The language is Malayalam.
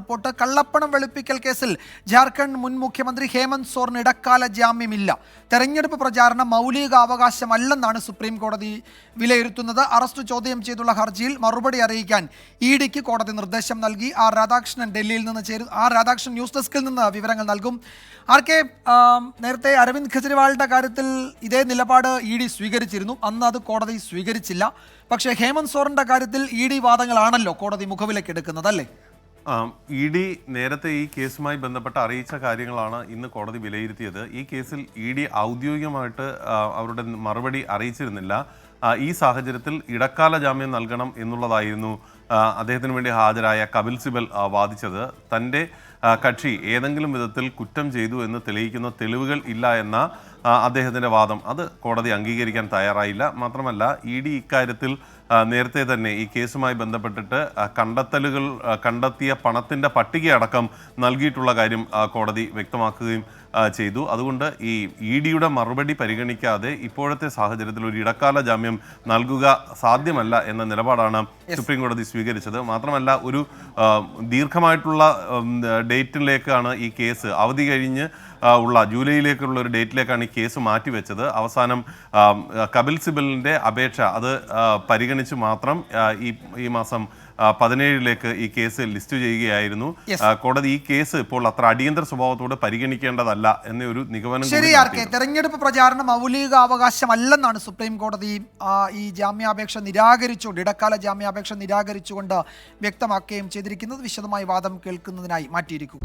റിപ്പോർട്ട്. കള്ളപ്പണം വെളുപ്പിക്കൽ കേസിൽ ജാർഖണ്ഡ് മുൻ മുഖ്യമന്ത്രി ഹേമന്ത് സോറിന് ഇടക്കാല ജാമ്യമില്ല. തെരഞ്ഞെടുപ്പ് പ്രചാരണം മൗലികാവകാശമല്ലെന്നാണ് സുപ്രീം കോടതി വിലയിരുത്തുന്നത്. അറസ്റ്റ് ചോദ്യം ചെയ്തുള്ള ഹർജിയിൽ മറുപടി അറിയിക്കാൻ ഇഡിക്ക് കോടതി നിർദ്ദേശം നൽകി. രാധാകൃഷ്ണൻ ഡൽഹിയിൽ നിന്ന് രാധാകൃഷ്ണൻ ന്യൂസ് ഡെസ്കിൽ നിന്ന് വിവരങ്ങൾ നൽകും. ആർക്കെ, നേരത്തെ അരവിന്ദ് കെജ്രിവാളിന്റെ കാര്യത്തിൽ ഇതേ നിലപാട് ഇഡി സ്വീകരിച്ചിരുന്നു. അന്ന് അത് കോടതി സ്വീകരിച്ചില്ല. പക്ഷേ ഹേമന്ത് സോറിന്റെ കാര്യത്തിൽ ഇഡി വാദങ്ങളാണല്ലോ കോടതി മുഖവിലേക്ക് എടുക്കുന്നത്, അല്ലേ? ഇഡി നേരത്തെ ഈ കേസുമായി ബന്ധപ്പെട്ട് അറിയിച്ച കാര്യങ്ങളാണ് ഇന്ന് കോടതി വിലയിരുത്തിയത്. ഈ കേസിൽ ഇഡി ഔദ്യോഗികമായിട്ട് അവരുടെ മറുപടി അറിയിച്ചിരുന്നില്ല. ഈ സാഹചര്യത്തിൽ ഇടക്കാല ജാമ്യം നൽകണം എന്നുള്ളതായിരുന്നു അദ്ദേഹത്തിന് വേണ്ടി ഹാജരായ കപിൽ സിബൽ വാദിച്ചത്. തൻ്റെ കക്ഷി ഏതെങ്കിലും വിധത്തിൽ കുറ്റം ചെയ്തു എന്ന് തെളിയിക്കുന്ന തെളിവുകൾ ഇല്ല എന്ന അദ്ദേഹത്തിൻ്റെ വാദം അത് കോടതി അംഗീകരിക്കാൻ തയ്യാറായില്ല. മാത്രമല്ല ഇഡി ഇക്കാര്യത്തിൽ നേരത്തെ തന്നെ ഈ കേസുമായി ബന്ധപ്പെട്ടിട്ട് കണ്ടെത്തിയ പണത്തിൻ്റെ പട്ടികയടക്കം നൽകിയിട്ടുള്ള കാര്യം കോടതി വ്യക്തമാക്കുകയും ചെയ്തു. അതുകൊണ്ട് ഈ ഇഡിയുടെ മറുപടി പരിഗണിക്കാതെ ഇപ്പോഴത്തെ സാഹചര്യത്തിൽ ഒരു ഇടക്കാല ജാമ്യം നൽകുക സാധ്യമല്ല എന്ന നിലപാടാണ് സുപ്രീം കോടതി സ്വീകരിച്ചത്. മാത്രമല്ല ഒരു ദീർഘമായിട്ടുള്ള ഡേറ്റിലേക്കാണ് ഈ കേസ് അവധി കഴിഞ്ഞ് ഉള്ള ജൂലൈയിലേക്കുള്ള ഒരു ഡേറ്റിലേക്കാണ് ഈ കേസ് മാറ്റിവെച്ചത്. അവസാനം കപിൽ സിബലിൻ്റെ അപേക്ഷ അത് പരിഗണിച്ച് മാത്രം ഈ മാസം 17 ഈ കേസ് ലിസ്റ്റ് ചെയ്യുകയായിരുന്നു കോടതി. ഈ കേസ് ഇപ്പോൾ അത്ര അടിയന്തര സ്വഭാവത്തോട് പരിഗണിക്കേണ്ടതല്ല എന്നൊരു നിഗമനം. ശരിയാർക്കെ, തെരഞ്ഞെടുപ്പ് പ്രചാരണം മൗലികാവകാശമല്ലെന്നാണ് സുപ്രീം കോടതി ഈ ജാമ്യാപേക്ഷ നിരാകരിച്ചുകൊണ്ട്, ഇടക്കാല ജാമ്യാപേക്ഷ നിരാകരിച്ചുകൊണ്ട് വ്യക്തമാക്കുകയും ചെയ്തിരിക്കുന്നത്. വിശദമായി വാദം കേൾക്കുന്നതിനായി മാറ്റിയിരിക്കും.